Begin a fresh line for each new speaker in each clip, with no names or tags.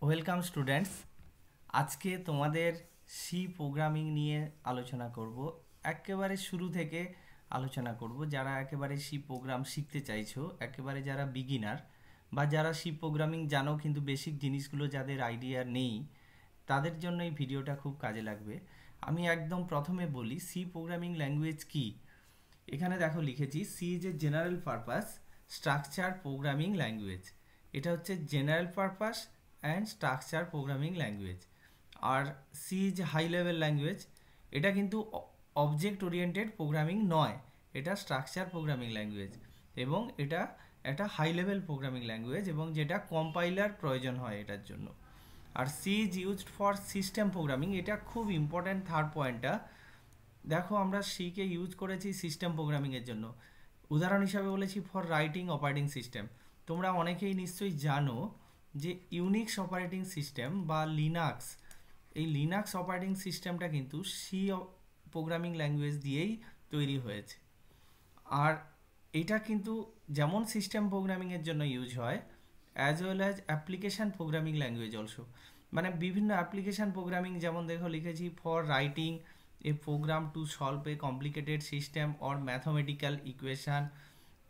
Welcome students. আজকে তোমাদের C programming নিয়ে আলোচনা করব। একেবারে শুরু থেকে আলোচনা করব। যারা একেবারে সি প্রোগ্রাম শিখতে চাইছো, একেবারে যারা বিগিনার বা যারা সি প্রোগ্রামিং জানো কিন্তু বেসিক জিনিসগুলো যাদের আইডিয়া নেই, তাদের জন্য এই ভিডিওটা খুব কাজে লাগবে। আমি একদম প্রথমে বলি সি প্রোগ্রামিং ল্যাঙ্গুয়েজ কি। এখানে দেখো লিখেছি C is a general purpose structure programming language. এটা হচ্ছে general purpose and structure programming language. আর C is high level language. এটা কিন্তু অবজেক্ট ওরিয়েন্টেড প্রোগ্রামিং নয়, এটা স্ট্রাকচার প্রোগ্রামিং ল্যাঙ্গুয়েজ এবং এটা একটা হাই লেভেল প্রোগ্রামিং ল্যাঙ্গুয়েজ এবং যেটা কম্পাইলার প্রয়োজন হয় এটার জন্য। আর C is used for system programming, এটা খুব ইম্পর্ট্যান্ট থার্ড পয়েন্টটা। দেখো আমরা সিকে ইউজ করেছি সিস্টেম প্রোগ্রামিংয়ের জন্য। উদাহরণ হিসাবে বলেছি ফর রাইটিং অপারেটিং সিস্টেম। তোমরা অনেকেই নিশ্চয়ই জানো যে ইউনিক্স অপারেটিং সিস্টেম বা লিনাক্স, এই লিনাক্স অপারেটিং সিস্টেমটা কিন্তু সি প্রোগ্রামিং ল্যাঙ্গুয়েজ দিয়েই তৈরি হয়েছে। আর এটা কিন্তু যেমন সিস্টেম প্রোগ্রামিংয়ের জন্য ইউজ হয় as well as application programming language also. মানে বিভিন্ন অ্যাপ্লিকেশান প্রোগ্রামিং, যেমন দেখো লিখেছি for writing a program to solve a complicated system or mathematical equation,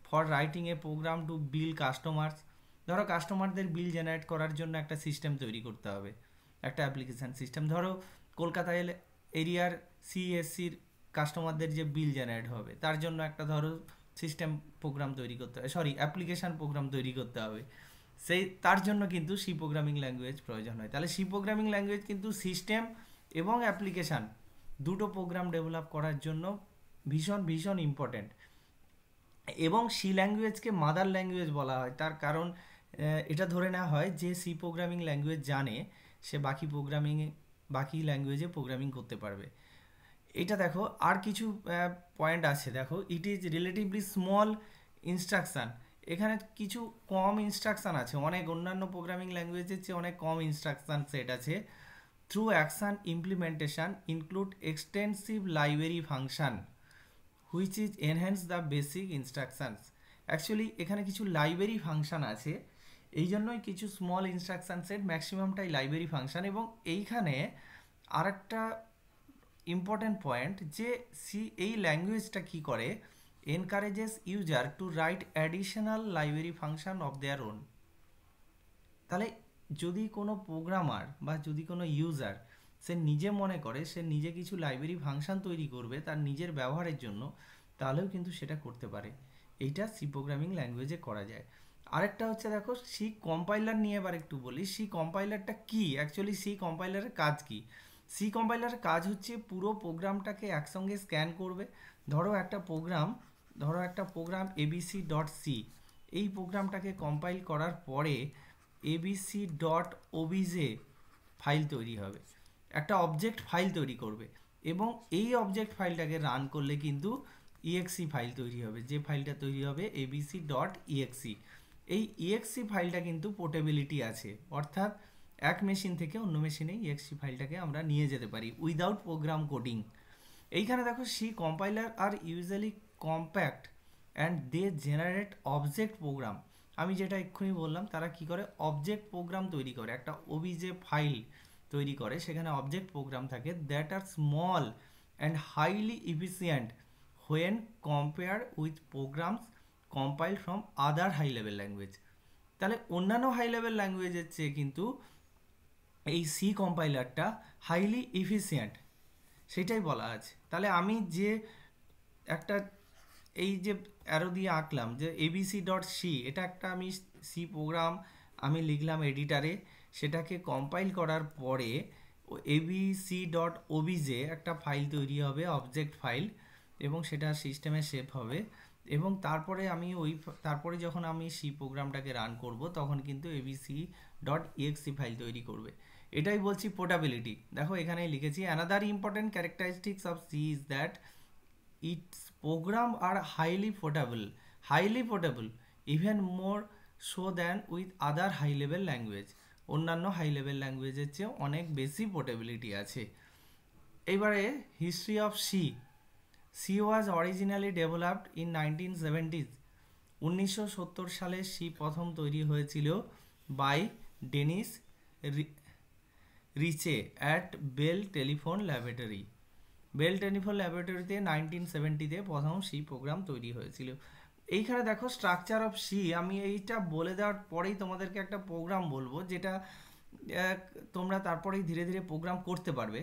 for writing a program to bill customers. ধরো কাস্টমারদের বিল জেনারেট করার জন্য একটা সিস্টেম তৈরি করতে হবে, একটা অ্যাপ্লিকেশান সিস্টেম। ধরো কলকাতায় এরিয়ার সিএসসির কাস্টমারদের যে বিল জেনারেট হবে তার জন্য একটা ধরো সিস্টেম প্রোগ্রাম তৈরি করতে হবে, সরি অ্যাপ্লিকেশান প্রোগ্রাম তৈরি করতে হবে। সেই তার জন্য কিন্তু সি প্রোগ্রামিং ল্যাঙ্গুয়েজ প্রয়োজন হয়। তাহলে সি প্রোগ্রামিং ল্যাঙ্গুয়েজ কিন্তু সিস্টেম এবং অ্যাপ্লিকেশান দুটো প্রোগ্রাম ডেভেলপ করার জন্য ভীষণ ভীষণ ইম্পর্ট্যান্ট। এবং সি ল্যাঙ্গুয়েজকে মাদার ল্যাঙ্গুয়েজ বলা হয়, তার কারণ এটা ধরে নেওয়া হয় যে সি প্রোগ্রামিং ল্যাঙ্গুয়েজ জানে সে বাকি ল্যাঙ্গুয়েজে প্রোগ্রামিং করতে পারবে। এটা দেখো আর কিছু পয়েন্ট আছে। দেখো it is relatively small instruction, এখানে কিছু কম ইনস্ট্রাকশান আছে, অনেক অন্যান্য প্রোগ্রামিং ল্যাঙ্গুয়েজের চেয়ে অনেক কম ইনস্ট্রাকশান সেট আছে। Through action implementation include extensive library function which is enhance the basic instructions. Actually এখানে কিছু লাইব্রেরি ফাংশান আছে, এই জন্যই কিছু স্মল ইনস্ট্রাকশান সেট, ম্যাক্সিমামটাই লাইব্রেরি ফাংশান। এবং এইখানে আরেকটা ইম্পর্ট্যান্ট পয়েন্ট যে এই ল্যাঙ্গুয়েজটা কী করে, encourages user to write additional library function of their own. তাহলে যদি কোনো প্রোগ্রামার বা যদি কোনো ইউজার সে নিজে মনে করে সে নিজে কিছু লাইব্রেরি ফাংশন তৈরি করবে তার নিজের ব্যবহারের জন্য, তাহলেও কিন্তু সেটা করতে পারে। এইটা সি প্রোগ্রামিং ল্যাঙ্গুয়েজে করা যায়। আরেকটা হচ্ছে দেখো সি কম্পাইলার নিয়ে এবার একটু বলি। সি কম্পাইলারটা কি, অ্যাকচুয়ালি সি কম্পাইলারের কাজ কি? সি কম্পাইলারের কাজ হচ্ছে পুরো প্রোগ্রামটাকে একসঙ্গে স্ক্যান করবে। ধরো একটা প্রোগ্রাম এবিসি ডট সি, এই প্রোগ্রামটাকে কম্পাইল করার পরে এবিসি ডট ওবিজে ফাইল তৈরি হবে, একটা অবজেক্ট ফাইল তৈরি করবে এবং এই অবজেক্ট ফাইলটাকে রান করলে কিন্তু ইএক্সি ফাইল তৈরি হবে। যে ফাইলটা তৈরি হবে এবিসি ডট ইএক্সি, এই ইএক্সি ফাইলটা কিন্তু পোর্টেবিলিটি আছে, অর্থাৎ এক মেশিন থেকে অন্য মেশিনে ইএক্সি ফাইলটাকে আমরা নিয়ে যেতে পারি উইদাউট প্রোগ্রাম কোডিং। এইখানে দেখো C compiler are usually compact and they generate object program. আমি যেটা এক্ষুনি বললাম, তারা কি করে অবজেক্ট প্রোগ্রাম তৈরি করে, একটা ওবিজে ফাইল তৈরি করে, সেখানে অবজেক্ট প্রোগ্রাম থাকে that are small and highly efficient when compare with programs compiled from other high level language. তাহলে অন্যান্য হাই লেভেল ল্যাঙ্গুয়েজের চেয়ে কিন্তু এই সি কম্পাইলারটা হাইলি ইফিসিয়েন্ট, সেটাই বলা আছে। তাহলে আমি যে একটা এই যে অ্যারো দিয়ে আঁকলাম যে এবিসি ডট সি, এটা একটা আমি সি প্রোগ্রাম আমি লিখলাম এডিটারে, সেটাকে কম্পাইল করার পরে এবিসি ডট ওবিজে একটা ফাইল তৈরি হবে, অবজেক্ট ফাইল, এবং সেটা সিস্টেমে সেভ হবে। এবং তারপরে যখন আমি সি প্রোগ্রামটাকে রান করব তখন কিন্তু এবিসি ডট ইএক্সি ফাইল তৈরি করবে। এটাই বলছি পোর্টেবিলিটি। দেখো এখানেই লিখেছি another important characteristics of C is that it's program are highly portable even more so than with other high level language. অন্যান্য হাই লেভেল ল্যাঙ্গুয়েজের চেয়ে অনেক বেশি পোর্টেবিলিটি আছে। এবারে history of C was originally developed in 1970s। 1970 সালে C প্রথম তৈরি হয়েছিল by Dennis Ritchie at Bell telephone laboratory. Bell telephone ল্যাবরেটরিতে 1970-তে প্রথম সি প্রোগ্রাম তৈরি হয়েছিল। এইখানে দেখো স্ট্রাকচার অফ সি, আমি এইটা বলে দেওয়ার পরেই তোমাদেরকে একটা প্রোগ্রাম বলবো যেটা তোমরা তারপরেই ধীরে ধীরে প্রোগ্রাম করতে পারবে।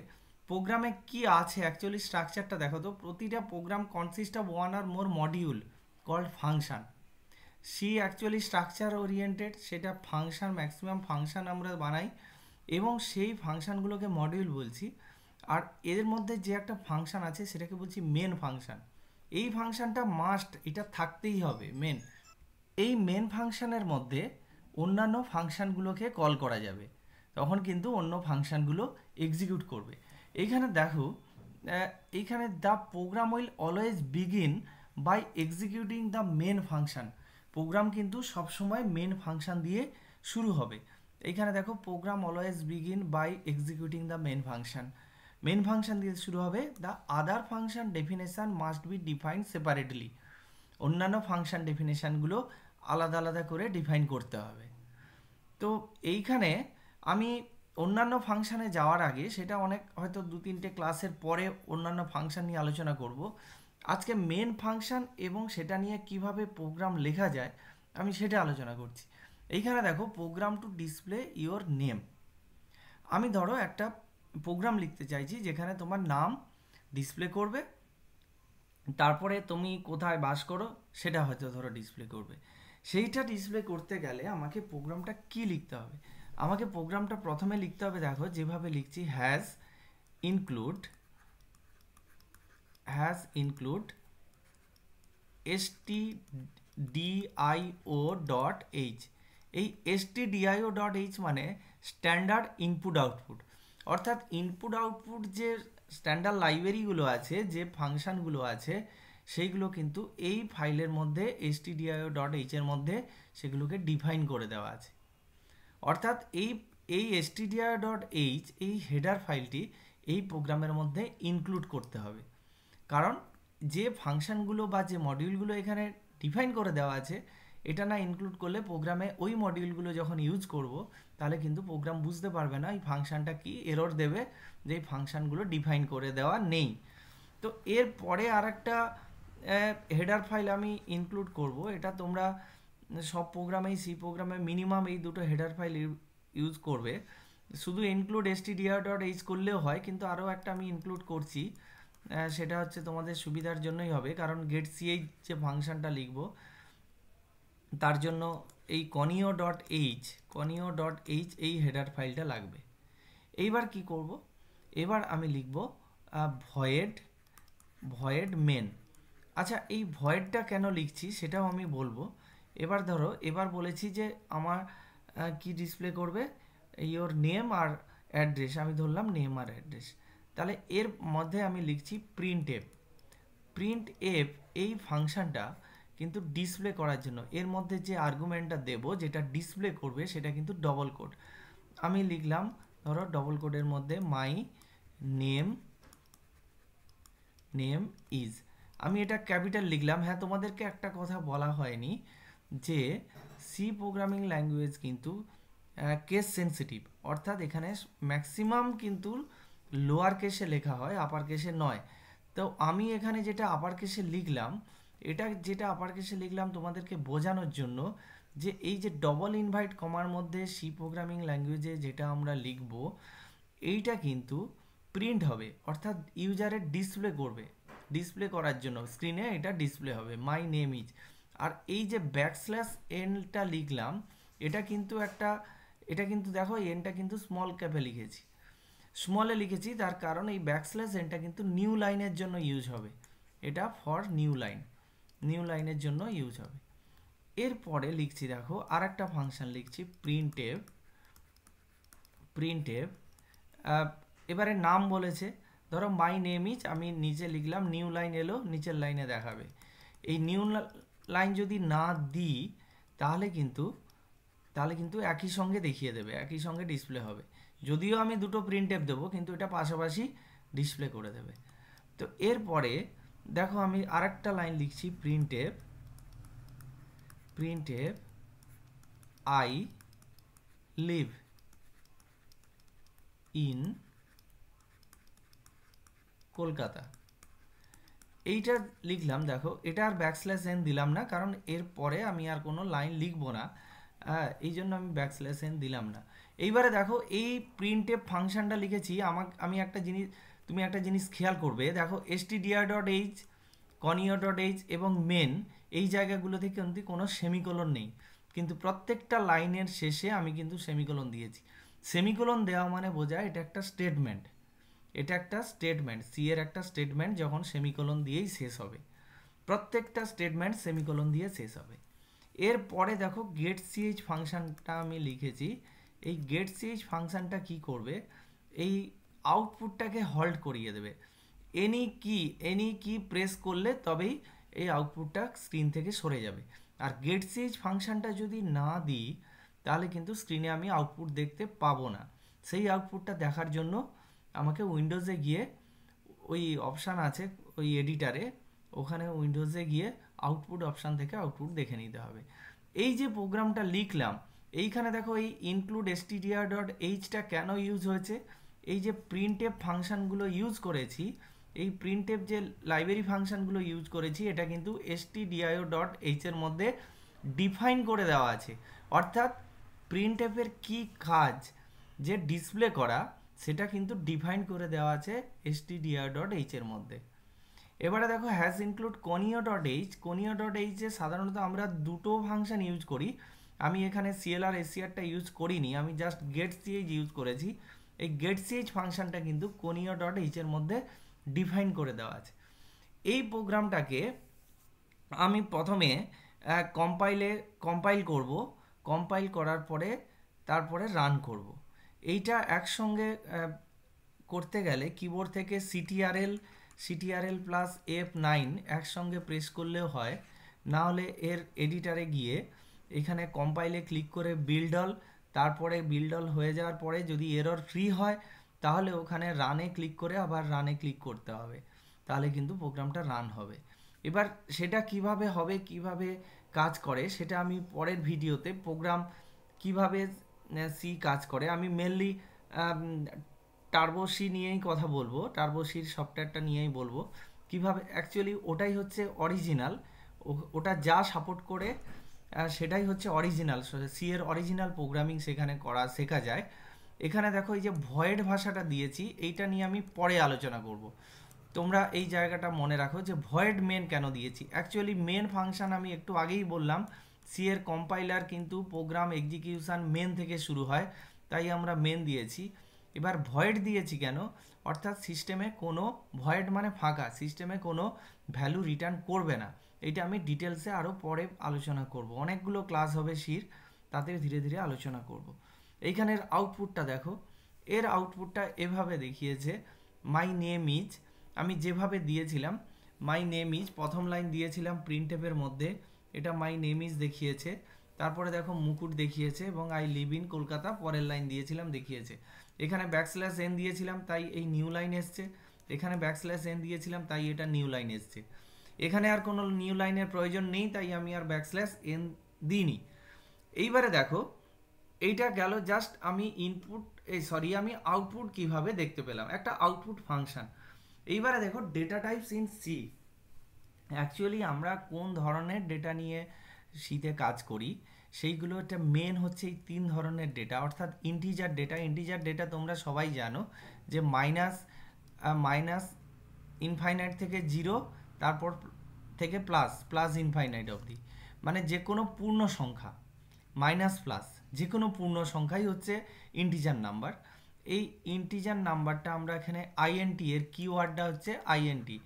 প্রোগ্রামে কি আছে অ্যাকচুয়ালি স্ট্রাকচারটা দেখো তো। প্রতিটা program consist of one or more module called function. C actually structure oriented, সেটা ফাংশন, ম্যাক্সিমাম ফাংশন আমরা বানাই এবং সেই ফাংশনগুলোকে মডিউল বলছি। আর এর মধ্যে যে একটা ফাংশন আছে সেটাকে বলছি মেন ফাংশন। এই ফাংশনটা মাস্ট, এটা থাকতেই হবে মেন। এই মেন ফাংশনের মধ্যে অন্যান্য ফাংশনগুলোকে কল করা যাবে, তখন কিন্তু অন্য ফাংশনগুলো এক্সিকিউট করবে। এইখানে দেখো, এইখানে the program will always begin by executing the main function. Program কিন্তু সবসময় মেন ফাংশন দিয়ে শুরু হবে। এইখানে দেখো program always begin by executing the main function. Main function দিয়ে শুরু হবে। The other function definition must be defined separately. অন্যান্য ফাংশন ডেফিনেশনগুলো আলাদা আলাদা করে ডিফাইন করতে হবে। তো এইখানে আমি অন্যান্য ফাংশানে যাওয়ার আগে, সেটা অনেক হয়তো 2-3টে ক্লাসের পরে অন্যান্য ফাংশন নিয়ে আলোচনা করব। আজকে মেন ফাংশন এবং সেটা নিয়ে কিভাবে প্রোগ্রাম লেখা যায় আমি সেটা আলোচনা করছি। এইখানে দেখো program to display your name. আমি ধরো একটা প্রোগ্রাম লিখতে চাইছি যেখানে তোমার নাম ডিসপ্লে করবে, তারপরে তুমি কোথায় বাস করো সেটা হয়তো ধরো ডিসপ্লে করবে। সেইটা ডিসপ্লে করতে গেলে আমাকে প্রোগ্রামটা কি লিখতে হবে? আমাকে প্রোগ্রামটা প্রথমে লিখতে হবে, দেখো যেভাবে লিখছি, হ্যাজ ইনক্লুড stdio.h। এই stdio.h মানে স্ট্যান্ডার্ড ইনপুট আউটপুট। অর্থাৎ ইনপুট আউটপুট যে স্ট্যান্ডার্ড লাইব্রেরিগুলো আছে, যে ফাংশানগুলো আছে, সেইগুলো কিন্তু এই ফাইলের মধ্যে stdio.h এর মধ্যে সেগুলোকে ডিফাইন করে দেওয়া আছে। অর্থাৎ এই stdio.h এই হেডার ফাইলটি এই প্রোগ্রামের মধ্যে ইনক্লুড করতে হবে। কারণ যে ফাংশনগুলো বা যে মডিউলগুলো এখানে ডিফাইন করে দেওয়া আছে, এটা না ইনক্লুড করলে প্রোগ্রামে ওই মডিউলগুলো যখন ইউজ করব তাহলে কিন্তু প্রোগ্রাম বুঝতে পারবে না এই ফাংশনটা কি, এরর দেবে যে এই ফাংশনগুলো ডিফাইন করে দেওয়া নেই। তো এর পরে আর একটা হেডার ফাইল আমি ইনক্লুড করব। এটা তোমরা সব প্রোগ্রামেই, সি প্রোগ্রামে মিনিমাম এই দুটো হেডার ফাইল ইউজ করবে। শুধু ইনক্লুড stdio.h করলেও হয়, কিন্তু আরও একটা আমি ইনক্লুড করছি, সেটা হচ্ছে তোমাদের সুবিধার জন্যই হবে। কারণ getch যে ফাংশনটা লিখব তার জন্য এই conio.h এই হেডার ফাইলটা লাগবে। এইবার কি করব? এবার আমি লিখব ভয়েড মেন। আচ্ছা, এই ভয়েডটা কেন লিখছি সেটাও আমি বলবো। এবার ধরো, এবার বলেছি যে আমার কি ডিসপ্লে করবে, ইওর নেম আর অ্যাড্রেস। আমি ধরলাম নেম আর অ্যাড্রেস। তাহলে এর মধ্যে আমি লিখছি প্রিন্টএফ। এই ফাংশনটা কিন্তু ডিসপ্লে করার জন্য এর মধ্যে যে আর্গুমেন্টটা দেব, যেটা ডিসপ্লে করবে, সেটা কিন্তু ডবল কোড। আমি লিখলাম ধরো ডবল কোডের মধ্যে মাই নেম ইজ। আমি এটা ক্যাপিটাল লিখলাম। হ্যাঁ, তোমাদেরকে একটা কথা বলা হয়নি যে সি প্রোগ্রামিং ল্যাঙ্গুয়েজ কিন্তু কেস সেন্সিটিভ। অর্থাৎ এখানে ম্যাক্সিমাম কিন্তু লোয়ার কেসে লেখা হয়, আপার কেসে নয়। তো আমি এখানে যেটা আপার কেসে লিখলাম, যেটা আপার কেসে লিখলাম তোমাদেরকে বোঝানোর জন্য যে এই যে ডবল ইনভাইট কমার মধ্যে সি প্রোগ্রামিং ল্যাঙ্গুয়েজে যেটা আমরা লিখব, এইটা কিন্তু প্রিন্ট হবে, অর্থাৎ ইউজারের ডিসপ্লে করার জন্য স্ক্রিনে এটা ডিসপ্লে হবে, মাই নেম ইজ। আর এই যে ব্যাকস্ল্যাশ এনটা লিখলাম, এটা কিন্তু দেখো এনটা কিন্তু স্মল ক্যাপে স্মলে লিখেছি। তার কারণ এই ব্যাকস্ল্যাশ এনটা কিন্তু নিউ লাইনের জন্য ইউজ হবে। এটা ফর নিউ লাইনের জন্য ইউজ হবে। এরপরে লিখছি, দেখো আর একটা ফাংশন লিখছি প্রিন্টএফ। এবারে নাম বলেছে, ধরো মাই নেম ইজ, আমি নিচে লিখলাম, নিউ লাইন এলো, নিচের লাইনে দেখাবে। এই নিউ লাইন যদি না দিই তাহলে কিন্তু একই সঙ্গে দেখিয়ে দেবে, একই সঙ্গে ডিসপ্লে হবে। যদিও আমি দুটো প্রিন্টএফ দেবো, কিন্তু এটা পাশাপাশি ডিসপ্লে করে দেবে। তো এরপরে দেখো আমি আরেকটা লাইন লিখছি, printf I live. In Kolkata, এইটা লিখলাম। দেখো এটা আর \n দিলাম না, কারণ এর পরে আমি আর কোনো লাইন লিখবো না, এই জন্য আমি \n দিলাম না। এইবারে দেখো এই প্রিন্টএফ ফাংশনটা লিখেছি, আমি একটা জিনিস, তুমি একটা জিনিস খেয়াল করবে, দেখো stdr.h, conio.h এবং মেন, এই জায়গাগুলোতে কিন্তু কোনো সেমিকোলন নেই, কিন্তু প্রত্যেকটা লাইনের শেষে আমি কিন্তু সেমিকোলন দিয়েছি। সেমিকোলন দেওয়া মানে বোঝায় এটা একটা স্টেটমেন্ট, এটা একটা স্টেটমেন্ট, সি এর একটা স্টেটমেন্ট যখন সেমিকোলন দিয়েই শেষ হবে, প্রত্যেকটা স্টেটমেন্ট সেমিকোলন দিয়ে শেষ হবে। এরপরে দেখো গেট সিএইচ ফাংশনটা আমি লিখেছি। এই গেট সিএইচ ফাংশনটা কি করবে, এই আউটপুটটাকে হল্ট করিয়ে দেবে। এনি কি প্রেস করলে তবেই এই আউটপুটটা স্ক্রিন থেকে সরে যাবে। আর গেট সিএইচ ফাংশনটা যদি না দিই তাহলে কিন্তু স্ক্রিনে আমি আউটপুট দেখতে পাবো না। সেই আউটপুটটা দেখার জন্য আমাকে উইন্ডোজে গিয়ে ওই অপশান আছে ওই এডিটারে, ওখানে উইন্ডোজে গিয়ে আউটপুট অপশান থেকে আউটপুট দেখে নিতে হবে। এই যে প্রোগ্রামটা লিখলাম, এইখানে দেখো এই ইনক্লুড stdr.h কেন ইউজ হয়েছে, এই যে প্রিন্টএফ ফাংশনগুলো ইউজ করেছি, এই প্রিন্টএফ যে লাইব্রেরি ফাংশনগুলো ইউজ করেছি, এটা কিন্তু stdio.h এর মধ্যে ডিফাইন করে দেওয়া আছে। অর্থাৎ প্রিন্টএফের কি কাজ যে ডিসপ্লে করা, সেটা কিন্তু ডিফাইন করে দেওয়া আছে stdr.h এর মধ্যে। এবারে দেখো হ্যাজ ইনক্লুড conio.h, conio.h এ সাধারণত আমরা দুটো ফাংশন ইউজ করি, আমি এখানে clr scrটা ইউজ করিনি, আমি জাস্ট গেট সিএইচ ইউজ করেছি। এই গেট সিএইচ ফাংশনটা কিন্তু conio.h এর মধ্যে ডিফাইন করে দেওয়া আছে। এই প্রোগ্রামটাকে আমি প্রথমে কম্পাইল করব, কম্পাইল করার পরে তারপরে রান করব। এইটা একসঙ্গে করতে গেলে কিবোর্ড থেকে CTRL প্লাস F9 একসঙ্গে প্রেস করলেও হয়, না হলে এর এডিটারে গিয়ে এখানে কম্পাইলে ক্লিক করে বিল্ড অল, তারপরে বিল্ড অল হয়ে যাওয়ার পরে যদি এরর ফ্রি হয় তাহলে ওখানে রানে ক্লিক করে আবার রানে ক্লিক করতে হবে, তাহলে কিন্তু প্রোগ্রামটা রান হবে। এবার সেটা কিভাবে হবে, কিভাবে কাজ করে, সেটা আমি পরের ভিডিওতে প্রোগ্রাম কিভাবে সি কাজ করে, আমি মেনলি টার্বোসি নিয়েই কথা বলবো, টার্বোসির সফটওয়্যারটা নিয়েই বলবো কিভাবে। অ্যাকচুয়ালি ওটাই হচ্ছে অরিজিনাল, ওটা যা সাপোর্ট করে সেটাই হচ্ছে অরিজিনাল, সি এর অরিজিনাল প্রোগ্রামিং সেখানে করা শেখা যায়। এখানে দেখো এই যে ভয়েড ভাষাটা দিয়েছি, এইটা নিয়ে আমি পরে আলোচনা করব। তোমরা এই জায়গাটা মনে রাখো যে ভয়েড মেন কেন দিয়েছি। অ্যাকচুয়ালি মেন ফাংশন আমি একটু আগেই বললাম, সি এর কম্পাইলার কিন্তু প্রোগ্রাম এক্সিকিউশন মেন থেকে শুরু হয়, তাই আমরা মেন দিয়েছি। এবার ভয়েড দিয়েছি কেন, অর্থাৎ সিস্টেমে কোনো ভয়েড মানে ফাঁকা, সিস্টেমে কোনো ভ্যালু রিটার্ন করবে না। এটা আমি ডিটেলসে আরও পরে আলোচনা করব, অনেকগুলো ক্লাস হবে সির, তাতে ধীরে ধীরে আলোচনা করব। এইখানের আউটপুটটা দেখো, এর আউটপুটটা এভাবে দেখিয়েছে, মাই নেম ইজ, আমি যেভাবে দিয়েছিলাম মাই নেম ইজ, প্রথম লাইন দিয়েছিলাম প্রিন্টএফের মধ্যে, এটা মাই নেম ইজ দেখিয়েছে, তারপরে দেখো মুকুট দেখিয়েছে এবং আই লিভ ইন কলকাতা পরের লাইন দিয়েছিলাম দেখিয়েছে। এখানে \n দিয়েছিলাম তাই এই নিউ লাইন এসছে, এখানে \n দিয়েছিলাম তাই এটা নিউ লাইন এসছে। এখানে আর কোনো নিউ লাইনের প্রয়োজন নেই, তাই আমি আর \n দিইনি। এইবারে দেখো এইটা গেল জাস্ট আমি ইনপুট, আমি আউটপুট কিভাবে দেখতে পেলাম, একটা আউটপুট ফাংশন। এইবারে দেখো data types in C, actually আমরা কোন ধরনের ডেটা নিয়ে সিতে কাজ করি সেইগুলো, একটা মেন হচ্ছে এই 3 ধরনের ডেটা, অর্থাৎ ইন্টিজার ডেটা। ইন্টিজার ডেটা তোমরা সবাই জানো যে মাইনাস ইনফাইনাইট থেকে 0, তারপর থেকে প্লাস ইনফাইনাইট অবধি, মানে যে কোনো পূর্ণ সংখ্যা, মাইনাস প্লাস যে কোনো পূর্ণ সংখ্যাই হচ্ছে ইন্টিজার নাম্বার। এই ইন্টিজার নাম্বারটা আমরা এখানে আইএনটি, এর কিওয়ার্ডটা হচ্ছে আইএনটি।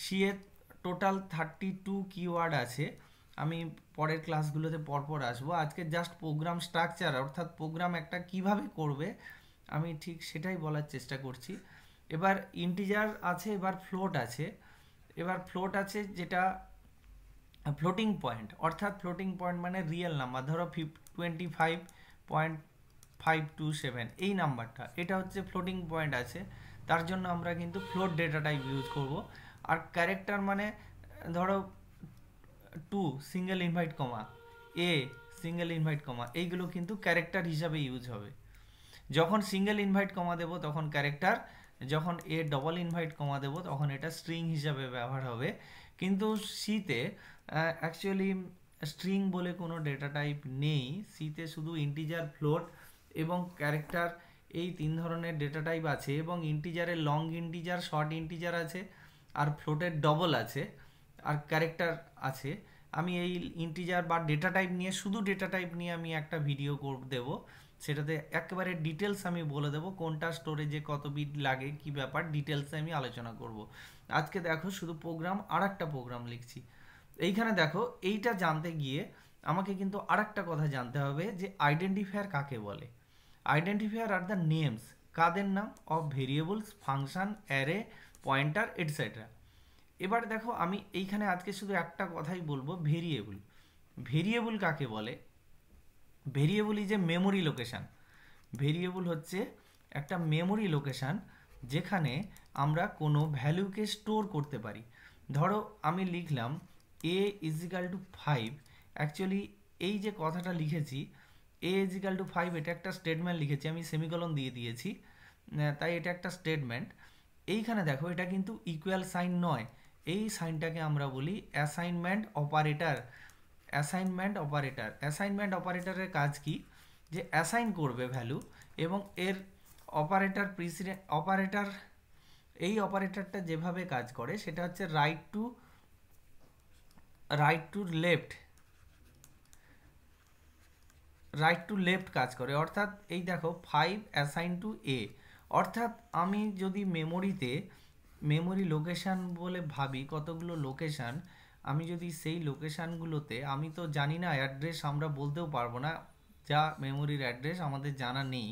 সি এর টোটাল 32 কিওয়ার্ড আছে, আমি পরের ক্লাসগুলোতে পরপর আসবো। আজকে জাস্ট প্রোগ্রাম স্ট্রাকচার, অর্থাৎ প্রোগ্রাম একটা কিভাবে করবে আমি ঠিক সেটাই বলার চেষ্টা করছি। এবার ইন্টিজার আছে, এবার ফ্লোট আছে। এবার ফ্লোট আছে যেটা ফ্লোটিং পয়েন্ট, অর্থাৎ ফ্লোটিং পয়েন্ট মানে রিয়েল নাম্বার, ধরো 25.527 এই নাম্বারটা, এটা হচ্ছে ফ্লোটিং পয়েন্ট আছে, তার জন্য আমরা কিন্তু ফ্লোট ডেটা টাইপ ইউজ করব। আর ক্যারেক্টার মানে ধরো 2 single inverted comma, a single inverted comma, এইগুলো কিন্তু ক্যারেক্টার হিসাবে ইউজ হবে। যখন সিঙ্গেল ইনভাইট কমা দেবো তখন ক্যারেক্টার, যখন এ ডবল ইনভাইট কমা দেবো তখন এটা স্ট্রিং হিসাবে ব্যবহার হবে। কিন্তু সিতে অ্যাকচুয়ালি স্ট্রিং বলে কোনো ডেটা টাইপ নেই। সিতে শুধু ইন্টিজার, ফ্লোট এবং ক্যারেক্টার, এই 3 ধরনের ডেটা টাইপ আছে। এবং ইন্টিজারের লং ইন্টিজার, শর্ট ইন্টিজার আছে, আর ফ্লোটের ডবল আছে, আর ক্যারেক্টার আছে। আমি এই ইন্টিজার বা ডেটা টাইপ নিয়ে, শুধু ডেটা টাইপ নিয়ে আমি একটা ভিডিও করে দেবো। সেটাতে একেবারে ডিটেলস আমি বলে দেবো কোনটা স্টোরেজে কত বিট লাগে, কি ব্যাপার, ডিটেলসে আমি আলোচনা করব। আজকে দেখো শুধু প্রোগ্রাম, আর একটা প্রোগ্রাম লিখছি। এইখানে দেখো, এইটা জানতে গিয়ে আমাকে কিন্তু আর একটা কথা জানতে হবে যে আইডেন্টিফায়ার কাকে বলে। আইডেন্টিফায়ার আর দ্য নেমস, কাদের নাম, of variables, function, array, pointer, etcetera. এবার দেখো আমি এইখানে আজকে শুধু একটা কথাই বলবো, ভেরিয়েবল। ভেরিয়েবল কাকে বলে? Variable is a memory location. Variable হচ্ছে একটা মেমোরি লোকেশান যেখানে আমরা কোনো ভ্যালুকে স্টোর করতে পারি। ধরো আমি লিখলাম এ ইজিক্যাল টু 5। অ্যাকচুয়ালি এই যে কথাটা লিখেছি এ ইজিক্যাল টু 5, এটা একটা স্টেটমেন্ট লিখেছি, আমি সেমিকলন দিয়ে দিয়েছি, তাই এটা একটা স্টেটমেন্ট। এইখানে দেখো এটা কিন্তু ইকুয়াল সাইন নয়, এই সাইনটাকে আমরা বলি assignment operator. Assignment operator, assignment অপারেটরের কাজ কি? যে অ্যাসাইন করবে ভ্যালু, এবং এর অপারেটর প্রিসিডেন্ট অপারেটর, এই অপারেটরটা যেভাবে কাজ করে সেটা হচ্ছে right to left, right to left কাজ করে। অর্থাৎ এই দেখো 5 অ্যাসাইন টু এ, অর্থাৎ আমি যদি মেমোরি লোকেশান বলে ভাবি, কতগুলো লোকেশান, আমি যদি সেই লোকেশানগুলোতে, আমি তো জানি না অ্যাড্রেস, আমরা বলতেও পারবো না যা মেমোরির অ্যাড্রেস আমাদের জানা নেই।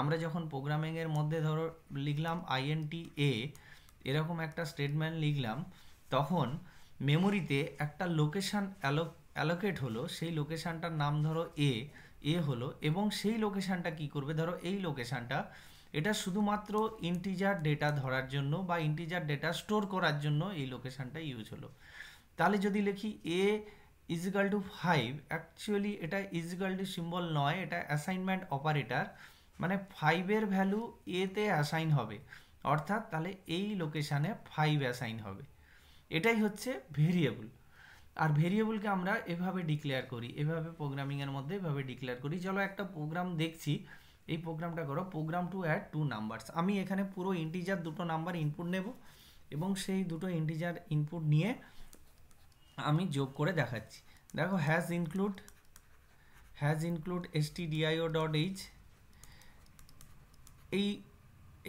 আমরা যখন প্রোগ্রামিংয়ের মধ্যে ধরো লিখলাম আইএনটি এ, এরকম একটা স্টেটমেন্ট লিখলাম, তখন মেমোরিতে একটা লোকেশান অ্যালোকেট হলো, সেই লোকেশানটার নাম ধরো এ হলো, এবং সেই লোকেশানটা কি করবে, ধরো এই লোকেশানটা, এটা শুধুমাত্র ইন্টিজার ডেটা ধরার জন্য বা ইন্টিজার ডেটা স্টোর করার জন্য এই লোকেশানটা ইউজ হলো। তাহলে যদি লিখি এ ইজিক্যাল টু 5, অ্যাকচুয়ালি এটা ইজিক্যাল টু সিম্বল নয়, এটা অ্যাসাইনমেন্ট অপারেটর, মানে 5-এর ভ্যালু এতে অ্যাসাইন হবে, অর্থাৎ তাহলে এই লোকেশানে 5 অ্যাসাইন হবে। এটাই হচ্ছে ভেরিয়েবল। আর ভেরিয়েবলকে আমরা এভাবে ডিক্লেয়ার করি, এভাবে প্রোগ্রামিংয়ের মধ্যে এভাবে ডিক্লেয়ার করি। চলো একটা প্রোগ্রাম দেখছি, এই প্রোগ্রামটা করো, প্রোগ্রাম টু অ্যাড 2 নাম্বারস। আমি এখানে পুরো ইন্টিজার 2টো নাম্বার ইনপুট নেব, এবং সেই দুটো ইন্টিজার ইনপুট নিয়ে আমি যোগ করে দেখাচ্ছি। দেখো হ্যাজ ইনক্লুড stdio.h,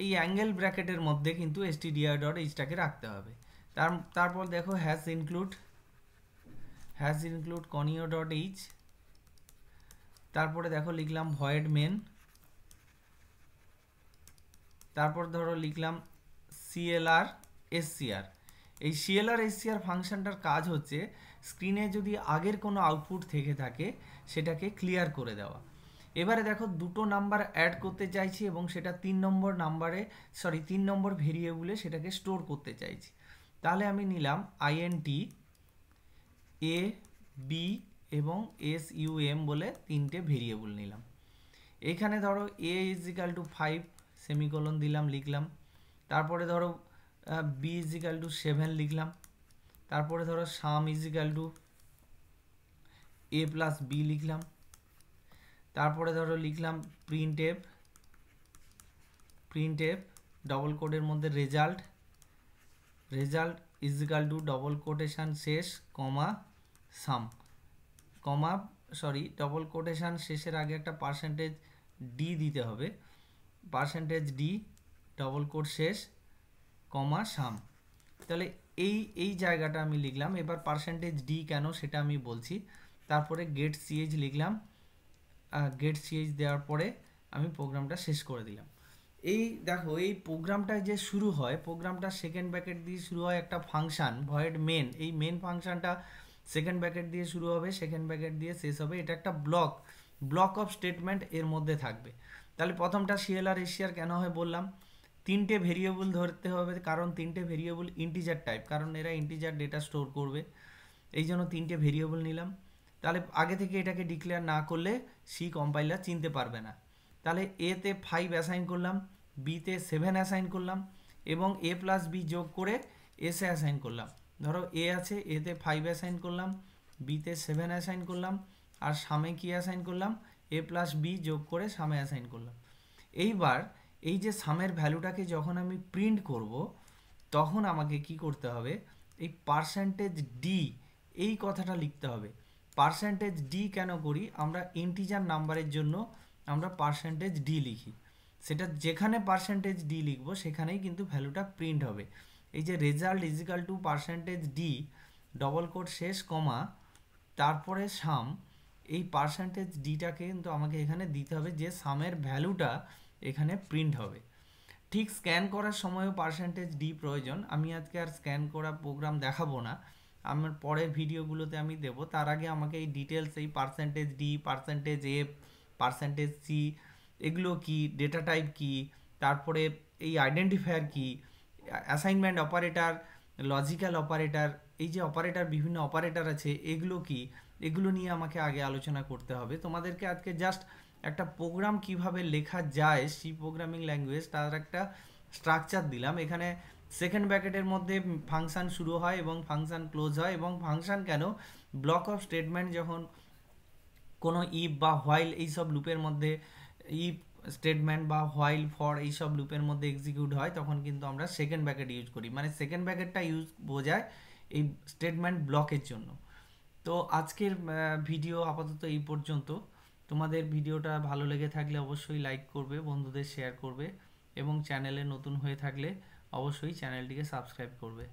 এই অ্যাঙ্গেল ব্র্যাকেটের মধ্যে কিন্তু stdio.hটাকে রাখতে হবে। তারপর দেখো হ্যাজ ইনক্লুড conio.h, তারপরে দেখো লিখলাম ভয়েড মেন, তারপর ধরো লিখলাম clr scr। এই clr scr ফাংশনটার কাজ হচ্ছে স্ক্রিনে যদি আগের কোনো আউটপুট থেকে থাকে সেটাকে ক্লিয়ার করে দেওয়া। এবারে দেখো দুটো নাম্বার অ্যাড করতে চাইছি এবং সেটা 3 নম্বর ভেরিয়েবলে সেটাকে স্টোর করতে চাইছি। তাহলে আমি নিলাম int a b এবং sum বলে 3টে ভেরিয়েবল নিলাম। এখানে ধরো a ইজিক্যাল টু 5 সেমিকোলন দিলাম, লিখলাম। তারপরে ধরো b ইজিক্যাল টু 7 লিখলাম। তারপরে ধরো sum is equal to a plus b লিখলাম। তারপরে ধরো লিখলাম প্রিন্টএফ ডবল কোটের মধ্যে result is equal to double quotation শেষ কমা সাম, ডবল কোটেশন শেষের আগে একটা %d দিতে হবে, %d ডবল কোট শেষ কমা সাম। তাহলে এই জায়গাটা আমি লিখলাম। এবার %d কেন সেটা আমি বলছি। তারপরে গেট ch লিখলাম, গেট ch দেওয়ার পরে আমি প্রোগ্রামটা শেষ করে দিলাম। এই দেখো এই প্রোগ্রামটা যে শুরু হয়, প্রোগ্রামটা সেকেন্ড ব্র্যাকেট দিয়ে শুরু হয়, একটা ফাংশন ভয়েড মেন, এই মেন ফাংশনটা সেকেন্ড ব্র্যাকেট দিয়ে শুরু হবে, সেকেন্ড ব্র্যাকেট দিয়ে শেষ হবে। এটা একটা ব্লক অফ স্টেটমেন্ট এর মধ্যে থাকবে। তাহলে প্রথমটা clr scr কেন হয় বললাম, 3টে ভেরিয়েবল ধরতে হবে, কারণ 3টে ভেরিয়েবল ইন্টিজার টাইপ, কারণ এরা ইন্টিজার ডেটা স্টোর করবে, এই জন্য 3টে ভেরিয়েবল নিলাম। তাহলে আগে থেকে এটাকে ডিক্লেয়ার না করলে সি কম্পাইলার চিনতে পারবে না। তাহলে এতে 5 অ্যাসাইন করলাম, বিতে 7 অ্যাসাইন করলাম এবং এ প্লাস বি যোগ করে এসে অ্যাসাইন করলাম। ধরো এ আছে, এতে 5 অ্যাসাইন করলাম, বিতে 7 অ্যাসাইন করলাম, আর সামে কি অ্যাসাইন করলাম, এ প্লাস বি যোগ করে সামে অ্যাসাইন করলাম। এইবার এই যে সামের ভ্যালুটাকে যখন আমি প্রিন্ট করব, তখন আমাকে কি করতে হবে, এই পার্সেন্টেজ ডি এই কথাটা লিখতে হবে। পার্সেন্টেজ ডি কেন করি, আমরা ইন্টিজার নাম্বারের জন্য আমরা পার্সেন্টেজ ডি লিখি। সেটা যেখানে পার্সেন্টেজ ডি লিখবো সেখানেই কিন্তু ভ্যালুটা প্রিন্ট হবে। এই যে result is equal to percentage d double quote শেষ কমা তারপরে সাম, এই পার্সেন্টেজ ডিটাকে কিন্তু আমাকে এখানে দিতে হবে যে সামের ভ্যালুটা এখানে প্রিন্ট হবে। ঠিক স্ক্যান করার সময়ও পার্সেন্টেজ ডি প্রয়োজন। আমি আজকে আর স্ক্যান করা প্রোগ্রাম দেখাবো না, আমার পরের ভিডিওগুলোতে আমি দেবো। তার আগে আমাকে এই ডিটেলস, এই percentage d, percentage f, percentage c, এগুলো কি, ডেটা টাইপ কি, তারপরে এই আইডেন্টিফায়ার কি, অ্যাসাইনমেন্ট অপারেটর, লজিক্যাল অপারেটর, এই যে অপারেটর, বিভিন্ন অপারেটর আছে, এগুলো কি, এগুলো নিয়ে আমাকে আগে আলোচনা করতে হবে। তোমাদেরকে আজকে জাস্ট একটা প্রোগ্রাম কিভাবে লেখা যায়, সি প্রোগ্রামিং ল্যাঙ্গুয়েজ, তার একটা স্ট্রাকচার দিলাম। এখানে সেকেন্ড ব্র্যাকেটের মধ্যে ফাংশন শুরু হয় এবং ফাংশন ক্লোজ হয়, এবং ফাংশন কেন, ব্লক অফ স্টেটমেন্ট যখন কোনো ইফ বা হোয়াইল এইসব লুপের মধ্যে, ইফ স্টেটমেন্ট বা হোয়াইল ফর এইসব লুপের মধ্যে এক্সিকিউট হয়, তখন কিন্তু আমরা সেকেন্ড ব্র্যাকেট ইউজ করি। মানে সেকেন্ড ব্র্যাকেটটা ইউজ বোঝায় এই স্টেটমেন্ট ব্লকের জন্য। তো আজকের ভিডিও আপাতত এই পর্যন্ত। তোমাদের ভিডিওটা ভালো লেগে থাকলে অবশ্যই লাইক করবে, বন্ধুদের শেয়ার করবে, এবং চ্যানেলে নতুন হয়ে থাকলে অবশ্যই চ্যানেলটিকে সাবস্ক্রাইব করবে।